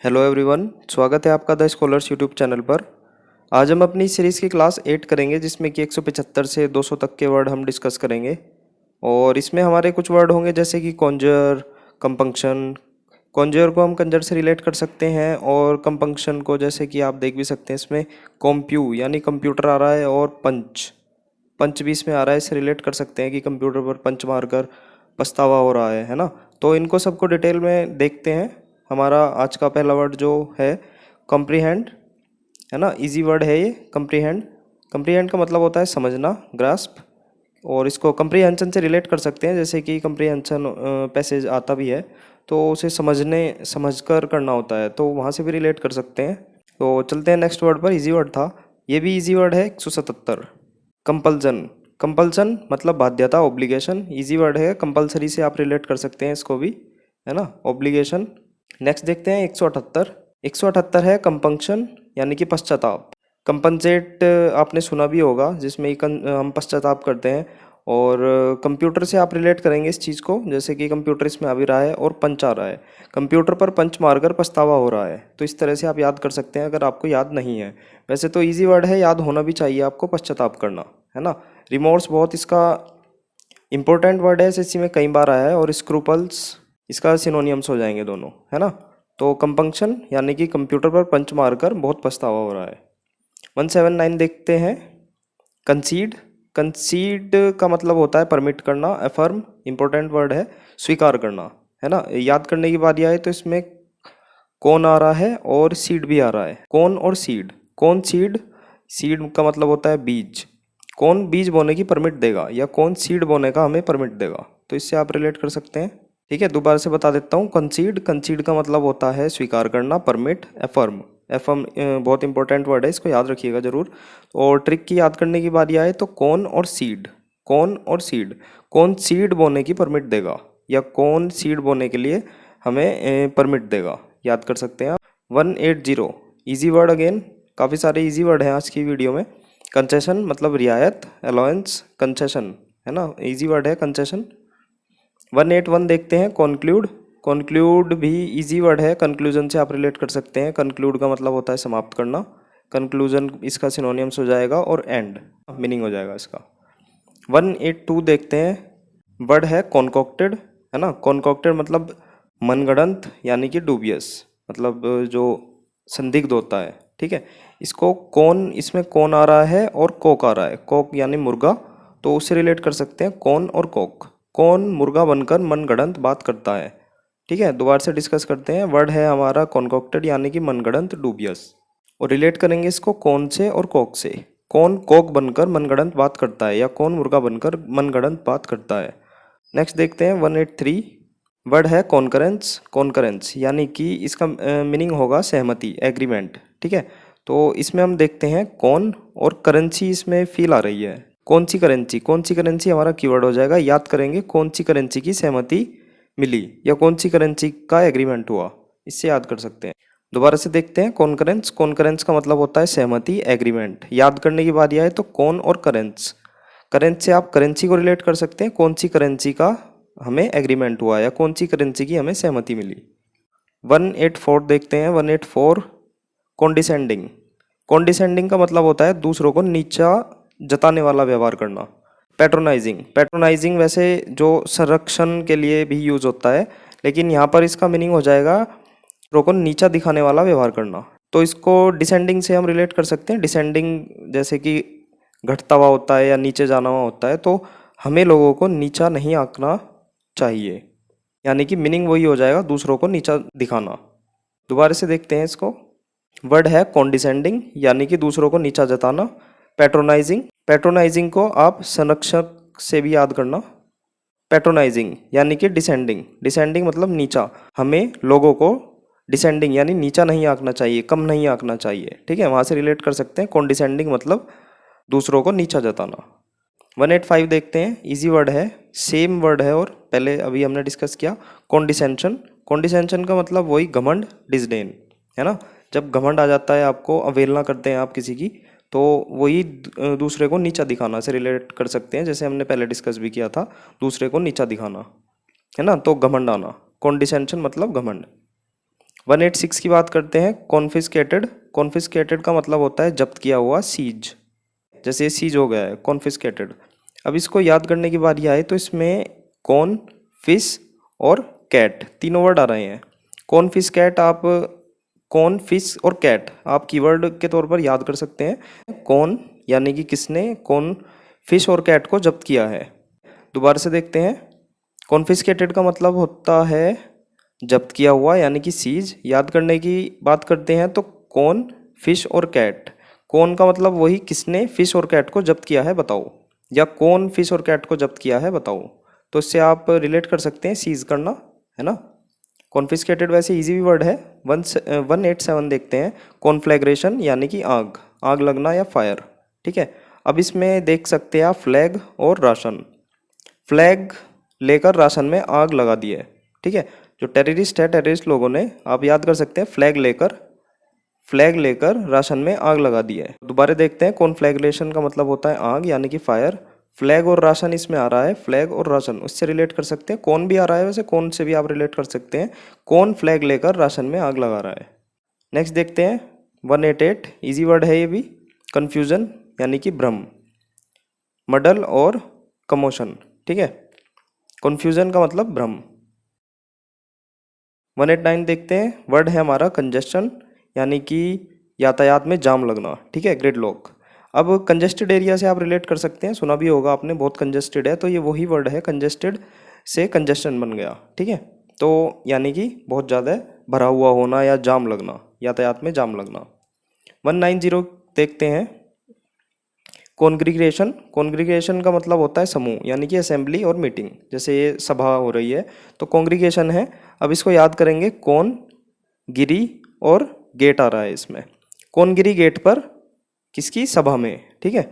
Hello everyone, स्वागत है आपका द स्कॉलर्स यूट्यूब चैनल पर। आज हम अपनी सीरीज़ की क्लास 8 करेंगे, जिसमें कि 175 से 200 तक के वर्ड हम डिस्कस करेंगे। और इसमें हमारे कुछ वर्ड होंगे जैसे कि कॉन्जर, कंपंक्शन। कॉन्जर को हम कंजर से रिलेट कर सकते हैं, और कंपंक्शन को जैसे कि आप देख भी सकते हैं इसमें कॉम्प्यू यानी कंप्यूटर आ रहा है, और पंच पंच भी इसमें आ रहा है। इससे रिलेट कर सकते हैं कि कंप्यूटर पर पंच मारकर पछतावा हो रहा है ना। तो इनको सबको डिटेल में देखते हैं। हमारा आज का पहला वर्ड जो है कॉम्प्रीहेंड, है ना। इजी वर्ड है ये, कॉम्प्रीहेंड। कॉम्प्रीहेंड का मतलब होता है समझना, ग्रास्प। और इसको कम्प्रीहेंशन से रिलेट कर सकते हैं, जैसे कि कम्प्रीहेंशन पैसेज आता भी है तो उसे समझकर करना होता है, तो वहाँ से भी रिलेट कर सकते हैं। तो चलते हैं नेक्स्ट वर्ड पर। इजी वर्ड था, ये भी इजी वर्ड है, 177। कंपल्सन। कंपल्सन मतलब बाध्यता, ऑब्लिगेशन। इजी वर्ड है, कंपल्सरी से आप रिलेट कर सकते हैं इसको भी, है ना, ऑब्लिगेशन। नेक्स्ट देखते हैं 178। 178 है कंपंक्शन यानी कि पश्चाताप। कंपनसेट आपने सुना भी होगा, जिसमें हम पश्चाताप करते हैं। और कंप्यूटर से आप रिलेट करेंगे इस चीज़ को, जैसे कि कंप्यूटर इसमें आ भी रहा है और पंच आ रहा है। कंप्यूटर पर पंच मारकर पछतावा हो रहा है, तो इस तरह से आप याद कर सकते हैं अगर आपको याद नहीं है। वैसे तो इजी वर्ड है, याद होना भी चाहिए आपको, पश्चाताप करना, है ना। रिमोर्स बहुत इसका इंपॉर्टेंट वर्ड है, एसएससी में कई बार आया है। और स्क्रूपल्स इसका सिनोनियम्स हो जाएंगे दोनों, है ना। तो कंपंक्शन यानी कि कंप्यूटर पर पंच मारकर बहुत पछतावा हो रहा है। 179 देखते हैं, कंसीड। कंसीड का मतलब होता है परमिट करना, अफर्म इंपॉर्टेंट वर्ड है, स्वीकार करना, है ना। याद करने की बात आए तो इसमें कौन आ रहा है और सीड भी आ रहा है। कौन और सीड, कौन सीड, सीड का मतलब होता है बीज। कौन बीज बोने की परमिट देगा, या कौन सीड बोने का हमें परमिट देगा, तो इससे आप रिलेट कर सकते हैं। ठीक है, दोबारा से बता देता हूँ। कंसीड, कंसीड का मतलब होता है स्वीकार करना, परमिट, एफर्म। एफर्म बहुत इंपॉर्टेंट वर्ड है, इसको याद रखिएगा जरूर। और ट्रिक की याद करने की बारी आए तो कौन और सीड, कौन और सीड, कौन सीड बोने की परमिट देगा, या कौन सीड बोने के लिए हमें परमिट देगा, याद कर सकते हैं आप। 180 इजी वर्ड अगेन, काफ़ी सारे इजी वर्ड हैं आज की वीडियो में। कंसेशन मतलब रियायत, अलाउंस, कंसेशन, है ना, इजी वर्ड है कंसेशन। 181 देखते हैं, कॉन्क्लूड। कॉन्क्लूड भी इजी वर्ड है, कंक्लूजन से आप रिलेट कर सकते हैं। कंक्लूड का मतलब होता है समाप्त करना, कंक्लूजन इसका सिनोनियम्स हो जाएगा, और एंड मीनिंग हो जाएगा इसका। 182 देखते हैं, वर्ड है कॉन्कॉक्टेड, है ना। कॉन्कॉक्टेड मतलब मनगढ़ंत यानी कि डूबियस, मतलब जो संदिग्ध होता है। ठीक है, इसको कौन, इसमें कौन आ रहा है और कोक आ रहा है। कोक यानी मुर्गा, तो उससे रिलेट कर सकते हैं कौन और कोक। कौन मुर्गा बनकर मनगढ़ंत बात करता है। ठीक है, दोबारा से डिस्कस करते हैं। वर्ड है हमारा कॉन्कॉक्टेड यानी कि मनगढ़ंत, डूबियस। और रिलेट करेंगे इसको कौन से और कोक से। कौन कोक बनकर मनगढ़ंत बात करता है, या कौन मुर्गा बनकर मनगढ़ंत बात करता है। नेक्स्ट देखते हैं 183। वर्ड है कॉन्करेंस। कॉन्करेंस यानी कि इसका मीनिंग होगा सहमति, एग्रीमेंट। ठीक है, तो इसमें हम देखते हैं कौन और करेंसी इसमें फील आ रही है। कौन सी करेंसी, कौन सी करेंसी हमारा कीवर्ड हो जाएगा। याद करेंगे कौन सी करेंसी की सहमति मिली, या कौन सी करेंसी का एग्रीमेंट हुआ, इससे याद कर सकते हैं। दोबारा से देखते हैं कॉन्करेंस। कॉन्करेंस का मतलब होता है सहमति, एग्रीमेंट। याद करने की बात आए तो कौन और करेंस, करेंस से आप करेंसी को रिलेट कर सकते हैं, कौन सी करेंसी का हमें एग्रीमेंट हुआ, या कौन सी करेंसी की हमें सहमति मिली। 184 देखते हैं, 184 कॉन्डिसेंडिंग। कॉन्डिसेंडिंग का मतलब होता है दूसरों को नीचा जताने वाला व्यवहार करना। पैट्रोनाइजिंग, पैट्रोनाइजिंग वैसे जो संरक्षण के लिए भी यूज होता है, लेकिन यहाँ पर इसका मीनिंग हो जाएगा दूसरों को नीचा दिखाने वाला व्यवहार करना। तो इसको डिसेंडिंग से हम रिलेट कर सकते हैं। डिसेंडिंग जैसे कि घटता हुआ होता है या नीचे जाना हुआ होता है, तो हमें लोगों को नीचा नहीं आंकना चाहिए, यानी कि मीनिंग वही हो जाएगा, दूसरों को नीचा दिखाना। दोबारा से देखते हैं इसको। वर्ड है कॉन्डिसेंडिंग यानी कि दूसरों को नीचा जताना। पैट्रोनाइजिंग, पैट्रोनाइजिंग को आप संरक्षक से भी याद करना। पैट्रोनाइजिंग यानी कि डिसेंडिंग, डिसेंडिंग मतलब नीचा। हमें लोगों को डिसेंडिंग यानी नीचा नहीं आंकना चाहिए, कम नहीं आंकना चाहिए। ठीक है, वहाँ से रिलेट कर सकते हैं। कॉन्डिसेंडिंग मतलब दूसरों को नीचा जताना। 185 देखते हैं, इजी वर्ड है, सेम वर्ड है, और पहले अभी हमने डिस्कस किया कॉन्डिसेंशन। कॉन्डिसेंशन का मतलब वही घमंड, डिसडेन, है ना। जब घमंड आ जाता है आपको, अवहेलना करते हैं आप किसी की, तो वही दूसरे को नीचा दिखाना से रिलेट कर सकते हैं, जैसे हमने पहले डिस्कस भी किया था, दूसरे को नीचा दिखाना, है ना। तो घमंड आना, कॉन्डिसेंशन मतलब घमंड। 186 की बात करते हैं, कॉन्फिस्केटेड। कॉन्फिस्केटेड का मतलब होता है जब्त किया हुआ, सीज। जैसे ये सीज हो गया है, कॉन्फिस्केटेड। अब इसको याद करने की बारी आए तो इसमें कॉन, फिश और कैट तीनों वर्ड आ रहे हैं। कॉन, फिश, कैट, आप कॉन, फिश और कैट आप कीवर्ड के तौर पर याद कर सकते हैं। कौन यानी कि किसने कौन फिश और कैट को जब्त किया है। दोबारा से देखते हैं। कॉन्फिस्केटेड का मतलब होता है जब्त किया हुआ यानी कि सीज। याद करने की बात करते हैं तो कौन, फिश और कैट। कौन का मतलब वही किसने फिश और कैट को जब्त किया है बताओ, या कौन फिश और कैट को जब्त किया है बताओ। तो इससे आप रिलेट कर सकते हैं सीज करना, है ना। कॉन्फिस्केटेड वैसे इजी भी वर्ड है। 187 देखते हैं। कॉन्फ्लैग्रेशन यानी कि आग, आग लगना या फायर। ठीक है। अब इसमें देख सकते हैं आप फ्लैग और राशन। फ्लैग लेकर राशन में आग लगा दी है। ठीक है। जो टेररिस्ट है, टेररिस्ट लोगों ने, आप याद कर सकते हैं फ्लैग लेकर राशन में आग लगा दी है। दोबारा देखते हैं। कॉन्फ्लैग्रेशन का मतलब होता है आग यानी कि फायर। फ्लैग और राशन इसमें आ रहा है, फ्लैग और राशन उससे रिलेट कर सकते हैं। कौन भी आ रहा है, वैसे कौन से भी आप रिलेट कर सकते हैं। कौन फ्लैग लेकर राशन में आग लगा रहा है। नेक्स्ट देखते हैं 188, इजी वर्ड है ये भी। कन्फ्यूजन यानी कि भ्रम। मडल और कमोशन। ठीक है। कन्फ्यूजन का मतलब भ्रम। 189 देखते हैं। वर्ड है हमारा कंजेस्शन यानी कि यातायात में जाम लगना। ठीक है, ग्रिडलॉक। अब कंजेस्टेड एरिया से आप रिलेट कर सकते हैं, सुना भी होगा आपने, बहुत कंजेस्टेड है, तो ये वही वर्ड है। कंजेस्टेड से कंजेस्शन बन गया। ठीक है। तो यानी कि बहुत ज़्यादा भरा हुआ होना या जाम लगना, यातायात में जाम लगना। 190 देखते हैं। कॉन्ग्रीगेशन। कॉन्ग्रीगेशन का मतलब होता है समूह यानी कि असेंबली और मीटिंग। जैसे ये सभा हो रही है तो कॉन्ग्रीगेशन है। अब इसको याद करेंगे। कौन, गिरी और गेट आ रहा है इसमें। कौन गिरी गेट पर, किसकी, सभा में। ठीक है।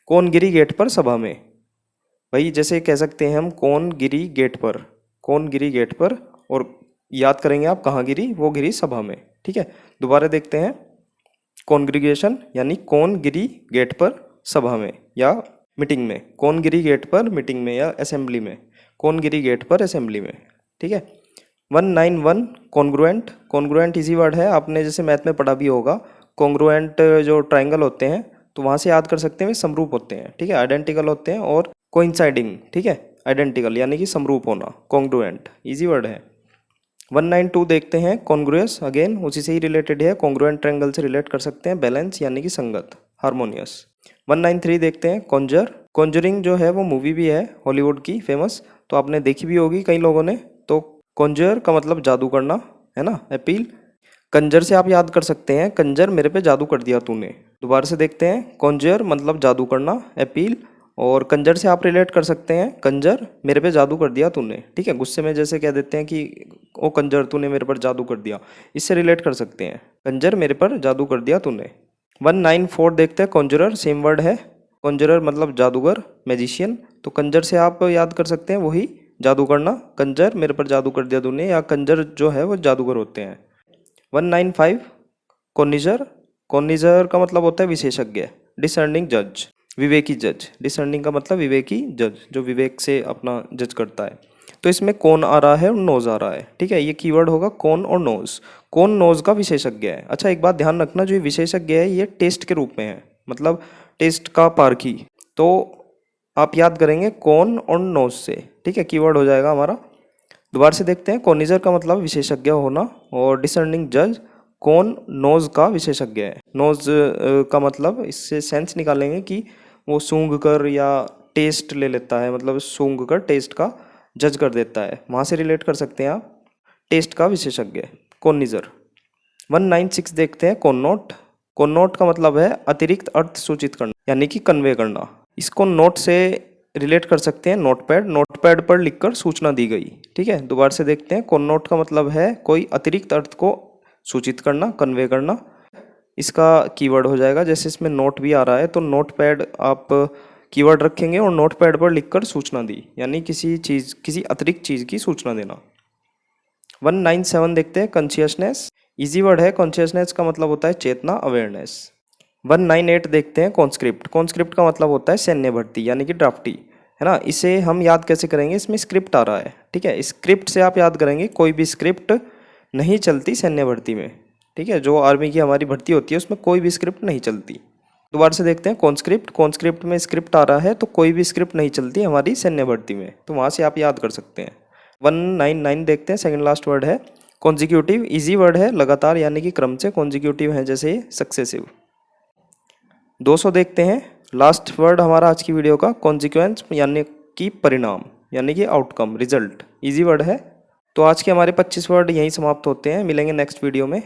कौन गिरी गेट पर, सभा में। भाई जैसे कह सकते हैं हम कौन गिरी गेट पर, कौन गिरी गेट पर, और याद करेंगे आप कहाँ गिरी, वो गिरी सभा में। ठीक है। दोबारा देखते हैं। कॉन्ग्रीगेशन यानी कौन गिरी गेट पर, सभा में या मीटिंग में। कौन गिरी गेट पर, मीटिंग में या असेंबली में। कौन गिरी गेट पर, असेंबली में। ठीक है। 191 कॉन्ग्रुएंट। कॉन्ग्रुएंट इजी वर्ड है, आपने जैसे मैथ में पढ़ा भी होगा। कॉन्ग्रुएंट जो ट्राइंगल होते हैं तो वहाँ से याद कर सकते हैं, वे समरूप होते हैं। ठीक है, आइडेंटिकल होते हैं। और कोइंसाइडिंग, ठीक है, आइडेंटिकल यानी कि समरूप होना। कॉन्ग्रुएंट इजी वर्ड है। 192 देखते हैं। कॉन्ग्रुअस, अगेन उसी से ही रिलेटेड है। कॉन्ग्रुएंट ट्रायंगल से रिलेट कर सकते हैं। बैलेंस यानी कि संगत, हार्मोनियस। 193 देखते हैं। कॉन्जर। कॉन्जरिंग जो है वो मूवी भी है हॉलीवुड की फेमस, तो आपने देखी भी होगी कई लोगों ने। तो कॉन्जर का मतलब जादू करना, है ना, अपील। कंजर से आप याद कर सकते हैं, कंजर मेरे पे जादू कर दिया तूने। दोबारा से देखते हैं। कॉन्जर मतलब जादू करना, अपील। और कंजर से आप रिलेट कर सकते हैं, कंजर मेरे पे जादू कर दिया तूने। ठीक है, गुस्से में जैसे कह देते हैं कि ओ कंजर तूने मेरे पर जादू कर दिया, इससे रिलेट कर सकते हैं, कंजर मेरे पर जादू कर दिया तूने। 194 देखते हैं। कॉन्जरर सेम वर्ड है। कॉन्जरर मतलब जादूगर, मैजिशियन। तो कंजर से आप याद कर सकते हैं वही जादू करना, कंजर मेरे पर जादू कर दिया तूने, या कंजर जो है वो जादूगर होते हैं। 195 कॉनिजर। कॉनिजर का मतलब होता है विशेषज्ञ, डिसर्निंग जज, विवेकी जज। डिसर्निंग का मतलब विवेकी जज, जो विवेक से अपना जज करता है। तो इसमें कौन आ रहा है और नोज आ रहा है। ठीक है, ये कीवर्ड होगा कौन और नोज। कौन नोज का विशेषज्ञ है। अच्छा, एक बात ध्यान रखना, जो ये विशेषज्ञ है ये टेस्ट के रूप में है, मतलब टेस्ट का पारखी। तो आप याद करेंगे कौन और नोज से। ठीक है, कीवर्ड हो जाएगा हमारा। दोबारा से देखते हैं। कॉनिजर का मतलब विशेषज्ञ होना, और डिसर्निंग जज कौन नोज का विशेषज्ञ है। नोज का मतलब इससे सेंस निकालेंगे कि वो सूंघ कर या टेस्ट ले लेता है, मतलब सूंघ कर टेस्ट का जज कर देता है, वहाँ से रिलेट कर सकते हैं आप, टेस्ट का विशेषज्ञ, कॉनिजर। 196 देखते हैं। कॉनोट। कॉनोट का मतलब है अतिरिक्त अर्थ सूचित करना यानी कि कन्वे करना। इसको नोट से रिलेट कर सकते हैं, नोटपैड। नोटपैड पर लिखकर सूचना दी गई। ठीक है, दोबारा से देखते हैं। कॉनोट का मतलब है कोई अतिरिक्त अर्थ को सूचित करना, कन्वे करना। इसका कीवर्ड हो जाएगा, जैसे इसमें नोट भी आ रहा है तो नोटपैड आप कीवर्ड रखेंगे और नोटपैड पर लिखकर सूचना दी, यानी किसी चीज़, किसी अतिरिक्त चीज़ की सूचना देना। 197 देखते हैं। कॉन्शियसनेस इजी वर्ड है। कॉन्शियसनेस का मतलब होता है चेतना, अवेयरनेस। 198 देखते हैं। कॉन्स्क्रिप्ट। कॉन्स्क्रिप्ट का मतलब होता है सैन्य भर्ती यानी कि ड्राफ्टी, है ना। इसे हम याद कैसे करेंगे, इसमें स्क्रिप्ट आ रहा है। ठीक है, स्क्रिप्ट से आप याद करेंगे कोई भी स्क्रिप्ट नहीं चलती सैन्य भर्ती में। ठीक है, जो आर्मी की हमारी भर्ती होती है उसमें कोई भी स्क्रिप्ट नहीं चलती। दोबारा से देखते हैं कॉन्स्क्रिप्ट। कॉन्स्क्रिप्ट में स्क्रिप्ट आ रहा है तो कोई भी स्क्रिप्ट नहीं चलती हमारी सैन्य भर्ती में, तो वहाँ से आप याद कर सकते हैं। 199 देखते हैं, सेकंड लास्ट वर्ड है कॉन्जिक्यूटिव। इजी वर्ड है, लगातार यानी कि क्रम से। कॉन्जिक्यूटिव है जैसे सक्सेसिव। 200 देखते हैं, लास्ट वर्ड हमारा आज की वीडियो का कॉन्सिक्वेंस यानी कि परिणाम, यानी कि आउटकम, रिजल्ट। इजी वर्ड है। तो आज के हमारे 25 वर्ड यहीं समाप्त होते हैं। मिलेंगे नेक्स्ट वीडियो में।